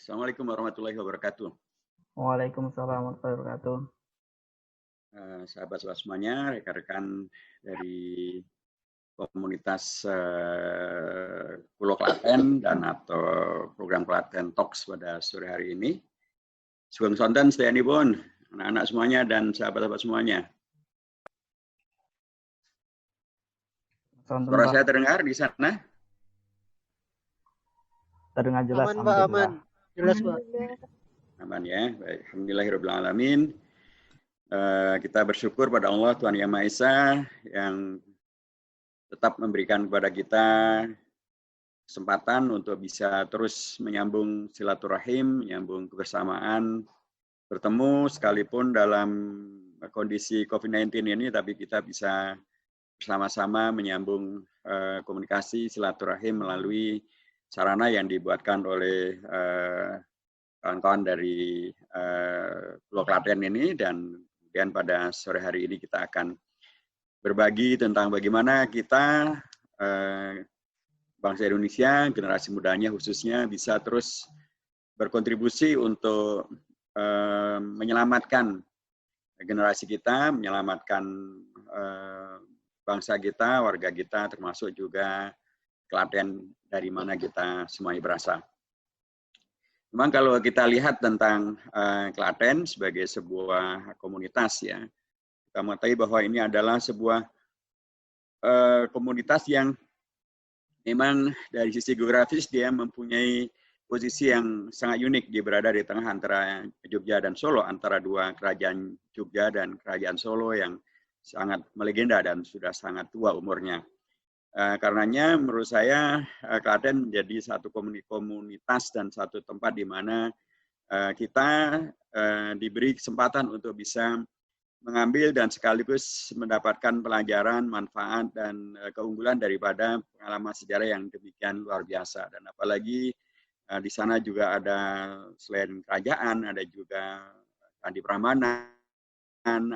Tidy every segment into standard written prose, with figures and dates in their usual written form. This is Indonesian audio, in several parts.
Assalamualaikum warahmatullahi wabarakatuh. Waalaikumsalam warahmatullahi wabarakatuh. Sahabat-sahabat semuanya, rekan-rekan dari komunitas Pulau Klaten dan atau program Klaten Talks pada sore hari ini. Sugeng sonten sedayanipun, anak-anak semuanya dan sahabat-sahabat semuanya. Suara saya terdengar di sana? Terdengar jelas. Aman, Pak, aman. Jelas, Pak. Aman ya, baik. Alhamdulillahirrahmanirrahim. Kita bersyukur pada Allah Tuhan Yang Maha Esa yang tetap memberikan kepada kita kesempatan untuk bisa terus menyambung silaturahim, menyambung kebersamaan, bertemu sekalipun dalam kondisi COVID-19 ini, tapi kita bisa bersama-sama menyambung komunikasi silaturahim melalui sarana yang dibuatkan oleh kawan-kawan dari Pulau Klaten ini. Dan kemudian pada sore hari ini kita akan berbagi tentang bagaimana kita bangsa Indonesia, generasi mudanya khususnya bisa terus berkontribusi untuk menyelamatkan generasi kita, menyelamatkan bangsa kita, warga kita, termasuk juga Klaten dari mana kita semuanya berasal. Memang kalau kita lihat tentang Klaten sebagai sebuah komunitas ya, kita mengetahui bahwa ini adalah sebuah komunitas yang memang dari sisi geografis dia mempunyai posisi yang sangat unik. Dia berada di tengah antara Jogja dan Solo, antara dua kerajaan Jogja dan kerajaan Solo yang sangat melegenda dan sudah sangat tua umurnya. Karenanya menurut saya Klaten menjadi satu komunitas dan satu tempat di mana kita diberi kesempatan untuk bisa mengambil dan sekaligus mendapatkan pelajaran, manfaat, dan keunggulan daripada pengalaman sejarah yang demikian luar biasa. Dan apalagi di sana juga ada selain kerajaan, ada juga Candi Prambanan,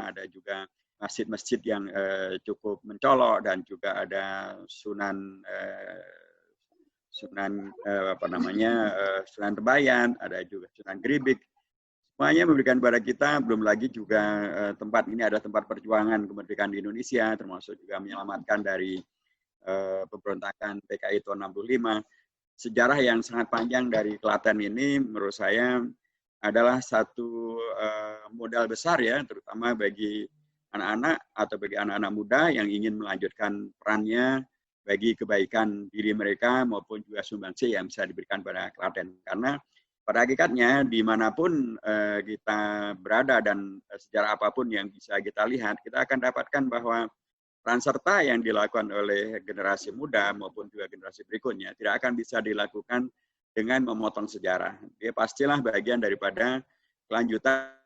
ada juga masjid-masjid yang cukup mencolok, dan juga ada Sunan Tembayan, ada juga Sunan Gribik. Semuanya memberikan kepada kita, belum lagi juga tempat ini ada tempat perjuangan kemerdekaan di Indonesia, termasuk juga menyelamatkan dari pemberontakan PKI tahun 65. Sejarah yang sangat panjang dari Klaten ini menurut saya adalah satu modal besar ya, terutama bagi anak-anak atau bagi anak-anak muda yang ingin melanjutkan perannya bagi kebaikan diri mereka maupun juga sumbangsi yang bisa diberikan pada Klaten. Karena pada hakikatnya dimanapun kita berada dan sejarah apapun yang bisa kita lihat, kita akan dapatkan bahwa peran serta yang dilakukan oleh generasi muda maupun juga generasi berikutnya tidak akan bisa dilakukan dengan memotong sejarah. Dia pastilah bagian daripada kelanjutan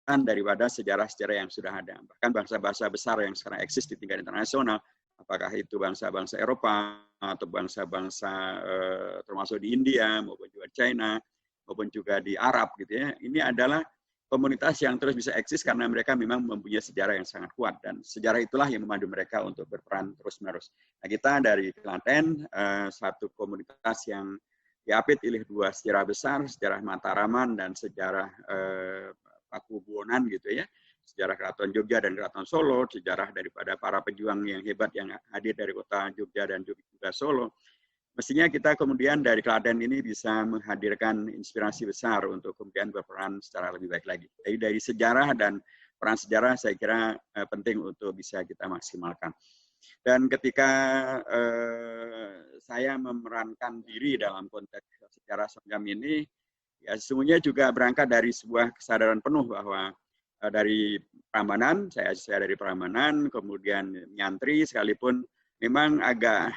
daripada sejarah-sejarah yang sudah ada. Bahkan bangsa-bangsa besar yang sekarang eksis di tingkat internasional, apakah itu bangsa-bangsa Eropa atau bangsa-bangsa termasuk di India maupun juga China maupun juga di Arab gitu ya. Ini adalah komunitas yang terus bisa eksis karena mereka memang mempunyai sejarah yang sangat kuat, dan sejarah itulah yang memandu mereka untuk berperan terus-menerus. Nah, kita dari Klaten satu komunitas yang diapit oleh dua sejarah besar, sejarah Mataraman dan sejarah Pakubuwonan gitu ya, sejarah Keraton Jogja dan Keraton Solo, sejarah daripada para pejuang yang hebat yang hadir dari kota Jogja dan juga Solo. Mestinya kita kemudian dari Klaten ini bisa menghadirkan inspirasi besar untuk kemudian berperan secara lebih baik lagi. Jadi dari sejarah dan peran sejarah saya kira penting untuk bisa kita maksimalkan. Dan ketika saya memerankan diri dalam konteks sejarah semacam ini, ya sesungguhnya juga berangkat dari sebuah kesadaran penuh bahwa dari Prambanan, saya dari Prambanan, kemudian nyantri sekalipun memang agak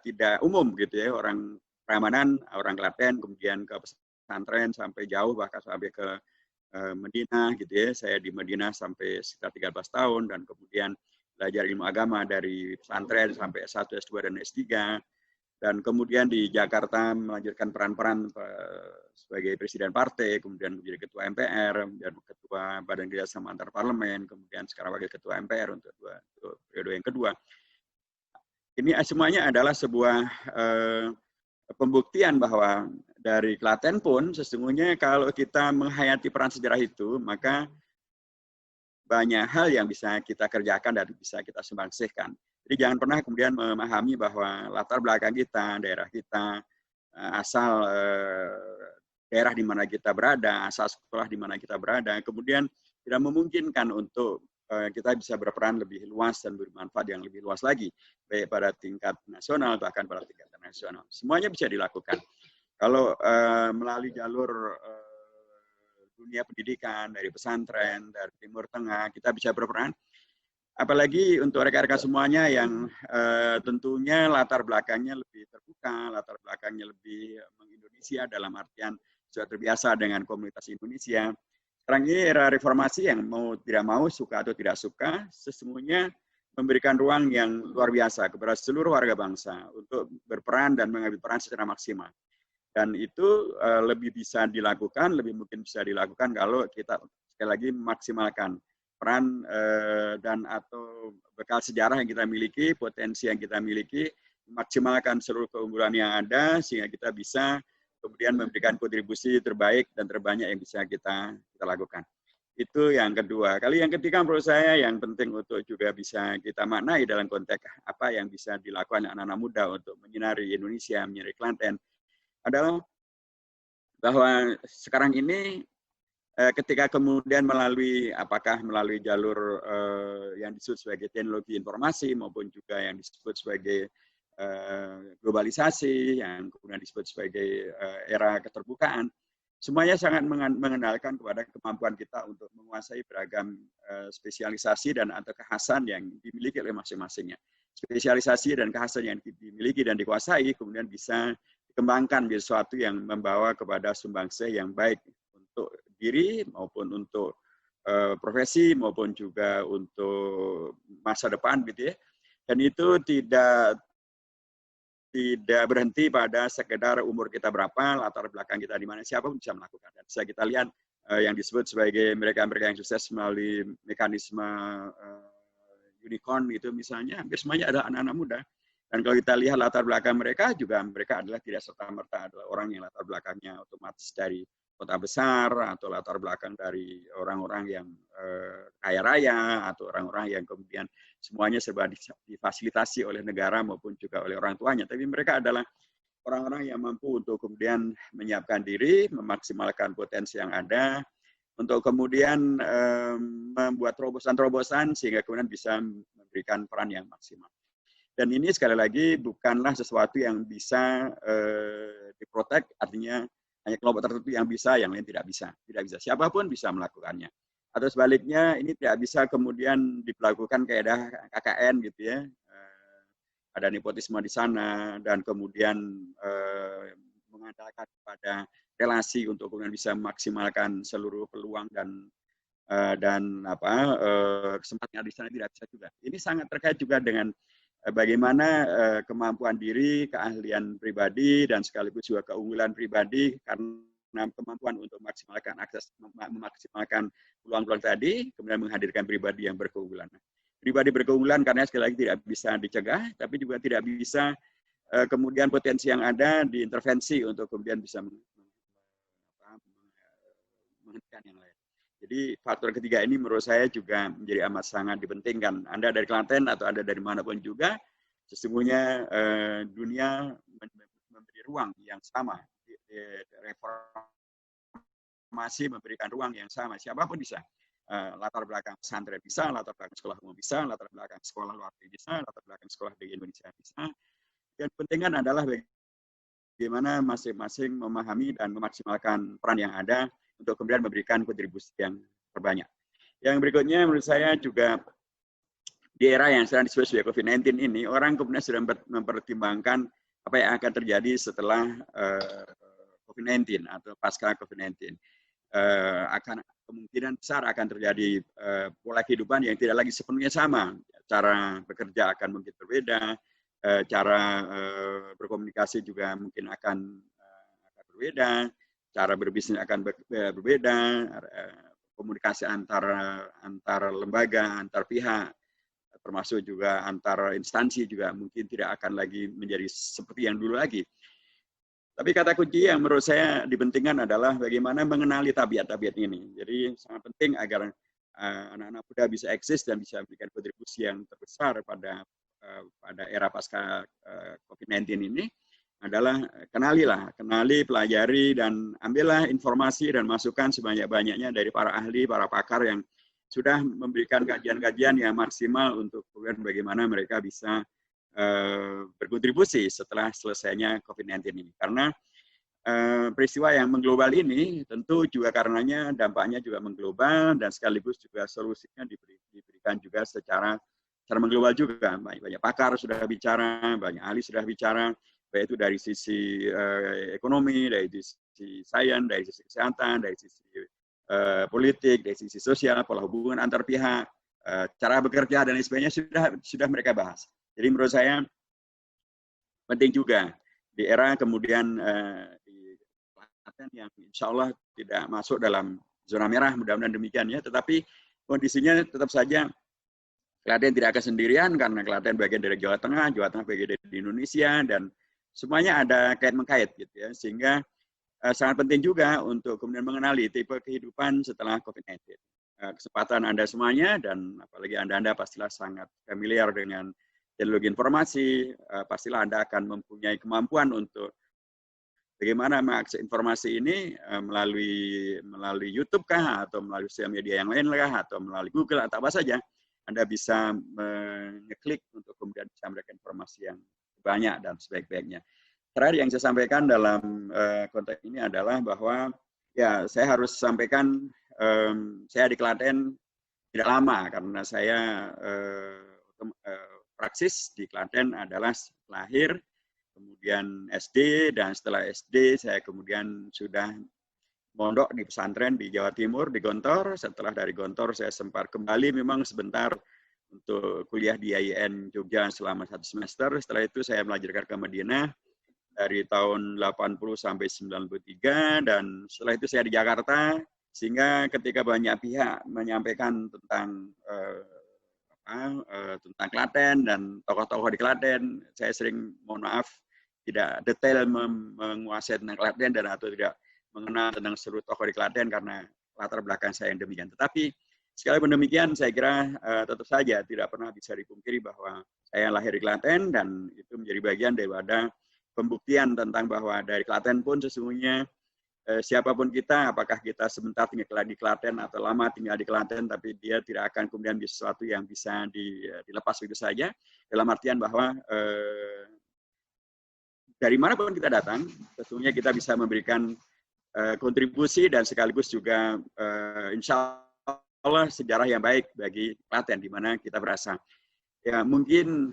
tidak umum gitu ya, orang Prambanan, orang Klaten, kemudian ke pesantren sampai jauh, bahkan sampai ke Medina gitu ya. Saya di Medina sampai sekitar 13 tahun, dan kemudian belajar ilmu agama dari pesantren sampai S1, S2, dan S3. Dan kemudian di Jakarta melanjutkan peran-peran sebagai presiden partai, kemudian menjadi ketua MPR, dan ketua Badan Kerjasama Antar Parlemen, kemudian sekarang wakil ketua MPR untuk periode yang kedua. Ini semuanya adalah sebuah pembuktian bahwa dari Klaten pun sesungguhnya kalau kita menghayati peran sejarah itu, maka banyak hal yang bisa kita kerjakan dan bisa kita sumbangsihkan. Jadi jangan pernah kemudian memahami bahwa latar belakang kita, daerah kita, asal daerah di mana kita berada, asal sekolah di mana kita berada, kemudian tidak memungkinkan untuk kita bisa berperan lebih luas dan bermanfaat yang lebih luas lagi, baik pada tingkat nasional bahkan pada tingkat internasional. Semuanya bisa dilakukan. Kalau melalui jalur dunia pendidikan, dari pesantren, dari Timur Tengah, kita bisa berperan. Apalagi untuk rekan-rekan semuanya yang tentunya latar belakangnya lebih terbuka, latar belakangnya lebih meng-Indonesia dalam artian sudah terbiasa dengan komunitas Indonesia. Sekarang ini era reformasi yang mau tidak mau, suka atau tidak suka, sesungguhnya memberikan ruang yang luar biasa kepada seluruh warga bangsa untuk berperan dan mengambil peran secara maksimal. Dan itu lebih bisa dilakukan, lebih mungkin bisa dilakukan kalau kita sekali lagi memaksimalkan peran dan atau bekal sejarah yang kita miliki, potensi yang kita miliki, memaksimalkan seluruh keunggulan yang ada sehingga kita bisa kemudian memberikan kontribusi terbaik dan terbanyak yang bisa kita lakukan. Itu yang kedua. Kali yang ketiga menurut saya yang penting untuk juga bisa kita maknai dalam konteks apa yang bisa dilakukan anak-anak muda untuk menyinari Indonesia, menyinari Klaten, adalah bahwa sekarang ini ketika kemudian apakah melalui jalur yang disebut sebagai teknologi informasi maupun juga yang disebut sebagai globalisasi, yang kemudian disebut sebagai era keterbukaan, semuanya sangat mengenalkan kepada kemampuan kita untuk menguasai beragam spesialisasi dan atau kekhasan yang dimiliki oleh masing-masingnya. Spesialisasi dan kekhasan yang dimiliki dan dikuasai kemudian bisa dikembangkan menjadi sesuatu yang membawa kepada sumbangsih yang baik untuk diri maupun untuk profesi maupun juga untuk masa depan gitu ya. Dan itu tidak berhenti pada sekedar umur kita berapa, latar belakang kita di mana, siapapun bisa melakukan. Dan bisa kita lihat yang disebut sebagai mereka-mereka yang sukses melalui mekanisme unicorn itu misalnya, hampir semuanya adalah anak-anak muda. Dan kalau kita lihat latar belakang mereka juga, mereka adalah tidak serta-merta adalah orang yang latar belakangnya otomatis dari kota besar atau latar belakang dari orang-orang yang kaya raya atau orang-orang yang kemudian semuanya serba difasilitasi oleh negara maupun juga oleh orang tuanya. Tapi mereka adalah orang-orang yang mampu untuk kemudian menyiapkan diri, memaksimalkan potensi yang ada, untuk kemudian membuat terobosan-terobosan sehingga kemudian bisa memberikan peran yang maksimal. Dan ini sekali lagi bukanlah sesuatu yang bisa diprotek, artinya hanya kelompok tertentu yang bisa, yang lain tidak bisa. Tidak bisa. Siapapun bisa melakukannya. Atau sebaliknya, ini tidak bisa kemudian dilakukan kaedah KKN gitu ya. Ada nepotisme di sana, dan kemudian mengandalkan pada relasi untuk kemudian bisa memaksimalkan seluruh peluang dan kesempatan di sana tidak bisa juga. Ini sangat terkait juga dengan bagaimana kemampuan diri, keahlian pribadi, dan sekaligus juga keunggulan pribadi karena kemampuan untuk memaksimalkan akses, memaksimalkan peluang-peluang tadi, kemudian menghadirkan pribadi yang berkeunggulan. Pribadi berkeunggulan karena sekali lagi tidak bisa dicegah, tapi juga tidak bisa kemudian potensi yang ada diintervensi untuk kemudian bisa menghentikan yang lain. Jadi faktor ketiga ini menurut saya juga menjadi amat sangat dipentingkan. Anda dari Klaten atau Anda dari manapun juga, sesungguhnya dunia memberi ruang yang sama. Reformasi memberikan ruang yang sama. Siapapun bisa. Latar belakang pesantren bisa, latar belakang sekolah umum bisa, latar belakang sekolah luar negeri bisa, latar belakang sekolah di Indonesia bisa. Yang penting adalah bagaimana masing-masing memahami dan memaksimalkan peran yang ada untuk kemudian memberikan kontribusi yang terbanyak. Yang berikutnya menurut saya juga di era yang sedang disebut sebagai COVID-19 ini, orang kemudian sudah mempertimbangkan apa yang akan terjadi setelah COVID-19 atau pasca COVID-19. Akan kemungkinan besar akan terjadi pola kehidupan yang tidak lagi sepenuhnya sama. Cara bekerja akan mungkin berbeda, cara berkomunikasi juga mungkin akan berbeda, cara berbisnis akan berbeda, komunikasi antar lembaga, antar pihak, termasuk juga antar instansi juga mungkin tidak akan lagi menjadi seperti yang dulu lagi. Tapi kata kunci yang menurut saya dipentingkan adalah bagaimana mengenali tabiat-tabiat ini. Jadi sangat penting agar anak-anak muda bisa eksis dan bisa memberikan kontribusi yang terbesar pada era pasca COVID-19 ini adalah kenali, pelajari, dan ambillah informasi dan masukan sebanyak-banyaknya dari para ahli, para pakar yang sudah memberikan kajian-kajian yang maksimal untuk kemudian bagaimana mereka bisa berkontribusi setelah selesainya COVID-19 ini. Karena peristiwa yang mengglobal ini tentu juga karenanya dampaknya juga mengglobal dan sekaligus juga solusinya diberikan juga secara mengglobal juga. Banyak pakar sudah bicara, banyak ahli sudah bicara, baik itu dari sisi ekonomi, dari sisi sains, dari sisi kesehatan, dari sisi politik, dari sisi sosial, pola hubungan antar pihak, cara bekerja dan lain sebagainya sudah mereka bahas. Jadi menurut saya penting juga di era kemudian di Klaten yang insya Allah tidak masuk dalam zona merah, mudah-mudahan demikian ya, tetapi kondisinya tetap saja Klaten tidak akan sendirian karena Klaten bagian dari Jawa Tengah bagian dari Indonesia, dan semuanya ada kait-mengkait gitu ya, sehingga sangat penting juga untuk kemudian mengenali tipe kehidupan setelah COVID-19. Kesempatan Anda semuanya, dan apalagi Anda pastilah sangat familiar dengan teknologi informasi, pastilah Anda akan mempunyai kemampuan untuk bagaimana mengakses informasi ini melalui YouTube kah, atau melalui sosial media yang lain kah, atau melalui Google atau apa saja. Anda bisa mengeklik untuk kemudian bisa memberikan informasi yang banyak dan sebaik-baiknya. Terakhir yang saya sampaikan dalam konteks ini adalah bahwa ya saya harus sampaikan saya di Klaten tidak lama karena saya praksis di Klaten adalah lahir, kemudian SD, dan setelah SD saya kemudian sudah mondok di pesantren di Jawa Timur, di Gontor. Setelah dari Gontor saya sempat kembali memang sebentar untuk kuliah di IAIN Jogja selama 1 semester. Setelah itu saya melanjutkan ke Madinah dari tahun 80 sampai 93, dan setelah itu saya di Jakarta, sehingga ketika banyak pihak menyampaikan tentang tentang Klaten dan tokoh-tokoh di Klaten, saya sering mohon maaf tidak detail menguasai tentang Klaten dan atau tidak mengenal tentang seluruh tokoh di Klaten karena latar belakang saya yang demikian. Tetapi sekalipun demikian, saya kira tetap saja tidak pernah bisa dipungkiri bahwa saya lahir di Klaten, dan itu menjadi bagian daripada pembuktian tentang bahwa dari Klaten pun sesungguhnya siapapun kita, apakah kita sebentar tinggal di Klaten atau lama tinggal di Klaten, tapi dia tidak akan kemudian bisa sesuatu yang bisa dilepas begitu saja. Dalam artian bahwa dari manapun kita datang, sesungguhnya kita bisa memberikan kontribusi dan sekaligus juga insya Allah sejarah yang baik bagi Klaten di mana kita berasal. Ya mungkin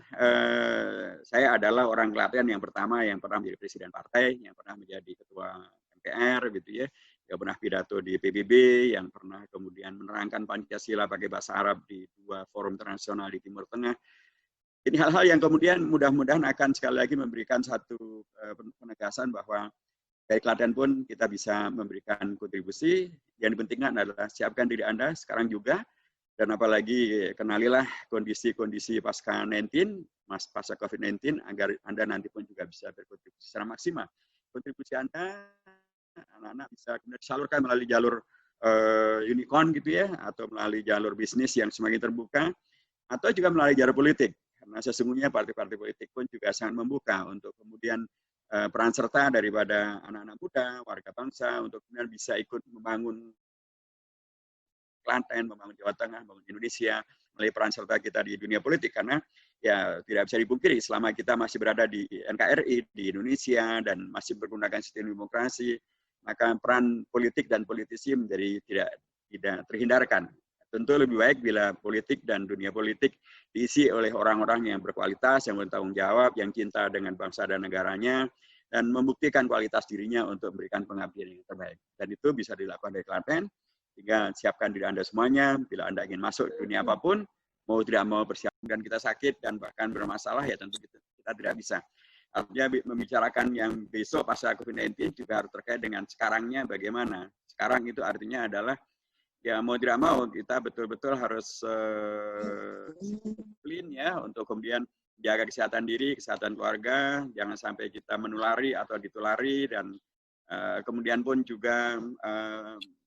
saya adalah orang Klaten yang pertama yang pernah menjadi presiden partai, yang pernah menjadi ketua MPR gitu ya, yang pernah pidato di PBB, yang pernah kemudian menerangkan Pancasila pakai bahasa Arab di 2 forum internasional di Timur Tengah. Ini hal-hal yang kemudian mudah-mudahan akan sekali lagi memberikan satu penegasan bahwa dari Klaten pun kita bisa memberikan kontribusi. Yang dipentingkan adalah siapkan diri Anda sekarang juga, dan apalagi kenalilah kondisi-kondisi pasca COVID-19 agar Anda nanti pun juga bisa berkontribusi secara maksimal. Kontribusi Anda, anak-anak bisa kemudian disalurkan melalui jalur unicorn gitu ya, atau melalui jalur bisnis yang semakin terbuka, atau juga melalui jalur politik. Karena sesungguhnya partai-partai politik pun juga sangat membuka untuk kemudian peran serta daripada anak-anak muda, warga bangsa, untuk kemudian bisa ikut membangun Klaten, membangun Jawa Tengah, membangun Indonesia, melalui peran serta kita di dunia politik. Karena ya tidak bisa dipungkiri selama kita masih berada di NKRI, di Indonesia, dan masih menggunakan sistem demokrasi, maka peran politik dan politisi menjadi tidak terhindarkan. Tentu lebih baik bila politik dan dunia politik diisi oleh orang-orang yang berkualitas, yang bertanggung jawab, yang cinta dengan bangsa dan negaranya, dan membuktikan kualitas dirinya untuk memberikan pengabdian yang terbaik. Dan itu bisa dilakukan dari Klaten. Sehingga siapkan diri Anda semuanya, bila Anda ingin masuk dunia apapun, mau tidak mau bersiap, dan kita sakit dan bahkan bermasalah, ya tentu kita tidak bisa. Artinya membicarakan yang besok pasca COVID-19 juga harus terkait dengan sekarangnya bagaimana. Sekarang itu artinya adalah ya mau tidak mau kita betul-betul harus clean ya, untuk kemudian jaga kesehatan diri, kesehatan keluarga, jangan sampai kita menulari atau ditulari, dan kemudian pun juga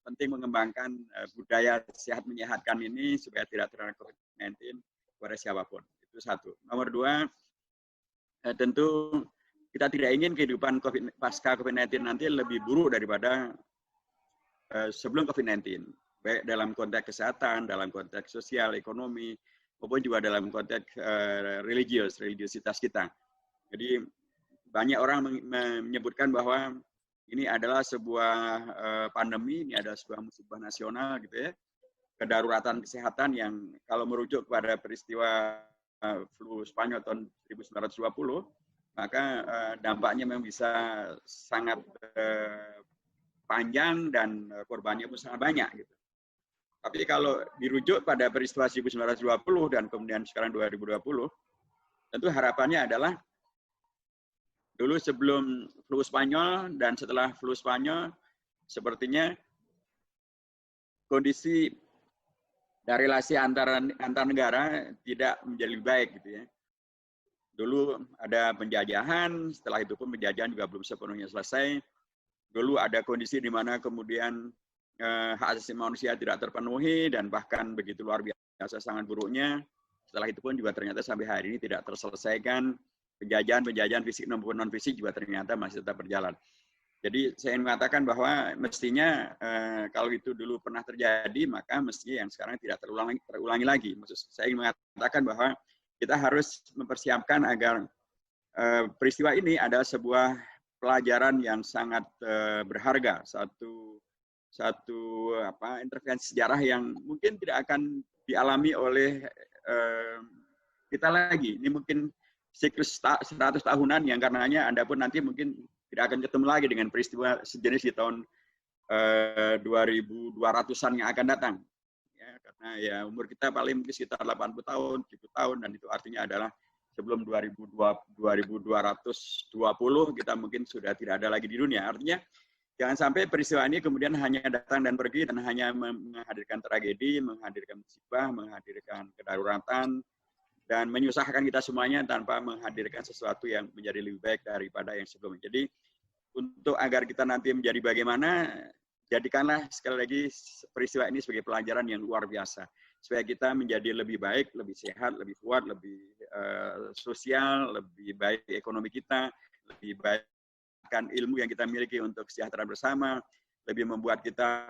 penting mengembangkan budaya sehat menyehatkan ini supaya tidak terkena COVID-19 kepada siapapun. Itu satu. Nomor dua, tentu kita tidak ingin kehidupan pasca COVID-19 nanti lebih buruk daripada sebelum COVID-19. Baik dalam konteks kesehatan, dalam konteks sosial, ekonomi, maupun juga dalam konteks religiositas kita. Jadi banyak orang menyebutkan bahwa ini adalah sebuah pandemi, ini adalah sebuah musibah nasional gitu ya, kedaruratan kesehatan yang kalau merujuk kepada peristiwa flu Spanyol tahun 1920, maka dampaknya memang bisa sangat panjang dan korbannya pun sangat banyak gitu. Tapi kalau dirujuk pada peristiwa 1920 dan kemudian sekarang 2020, tentu harapannya adalah dulu sebelum flu Spanyol dan setelah flu Spanyol, sepertinya kondisi dan relasi antar negara tidak menjadi lebih baik gitu ya. Dulu ada penjajahan, setelah itu pun penjajahan juga belum sepenuhnya selesai. Dulu ada kondisi di mana kemudian hak asasi manusia tidak terpenuhi dan bahkan begitu luar biasa sangat buruknya. Setelah itu pun juga ternyata sampai hari ini tidak terselesaikan. Penjajahan fisik maupun non fisik juga ternyata masih tetap berjalan. Jadi saya ingin mengatakan bahwa mestinya kalau itu dulu pernah terjadi, maka mestinya yang sekarang tidak terulangi lagi. Maksud saya ingin mengatakan bahwa kita harus mempersiapkan agar peristiwa ini adalah sebuah pelajaran yang sangat berharga, satu intervensi sejarah yang mungkin tidak akan dialami oleh kita lagi. Ini mungkin siklus 100 tahunan yang karenanya Anda pun nanti mungkin tidak akan ketemu lagi dengan peristiwa sejenis di tahun 2200-an yang akan datang. Ya, karena ya umur kita paling mungkin sekitar 80 tahun, 70 tahun, dan itu artinya adalah sebelum 2220 kita mungkin sudah tidak ada lagi di dunia. Artinya jangan sampai peristiwa ini kemudian hanya datang dan pergi dan hanya menghadirkan tragedi, menghadirkan musibah, menghadirkan kedaruratan, dan menyusahkan kita semuanya tanpa menghadirkan sesuatu yang menjadi lebih baik daripada yang sebelumnya. Jadi untuk agar kita nanti menjadi bagaimana, jadikanlah sekali lagi peristiwa ini sebagai pelajaran yang luar biasa. Supaya kita menjadi lebih baik, lebih sehat, lebih kuat, lebih sosial, lebih baik ekonomi kita, lebih baik ilmu yang kita miliki untuk kesejahteraan bersama, lebih membuat kita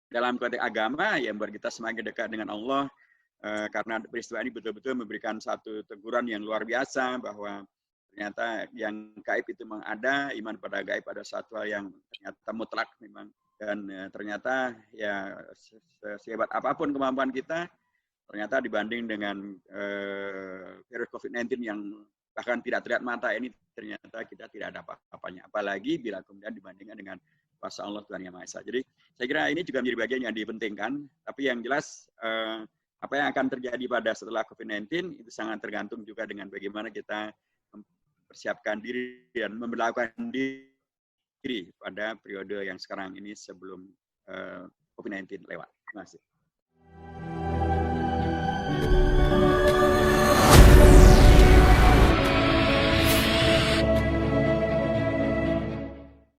dalam konteks agama, yang membuat kita semakin dekat dengan Allah, karena peristiwa ini betul-betul memberikan satu teguran yang luar biasa bahwa ternyata yang gaib itu memang ada, iman pada gaib pada satu hal yang ternyata mutlak memang, dan ternyata ya sehebat apapun kemampuan kita, ternyata dibanding dengan virus COVID-19 yang bahkan tidak terlihat mata ini, ternyata kita tidak ada apa-apanya, apalagi bila kemudian dibandingkan dengan kuasa Allah Tuhan Yang Maha Esa. Jadi saya kira ini juga menjadi bagian yang dipentingkan, tapi yang jelas apa yang akan terjadi pada setelah COVID-19 itu sangat tergantung juga dengan bagaimana kita mempersiapkan diri dan memperlakukan diri pada periode yang sekarang ini sebelum COVID-19 lewat. Terima kasih.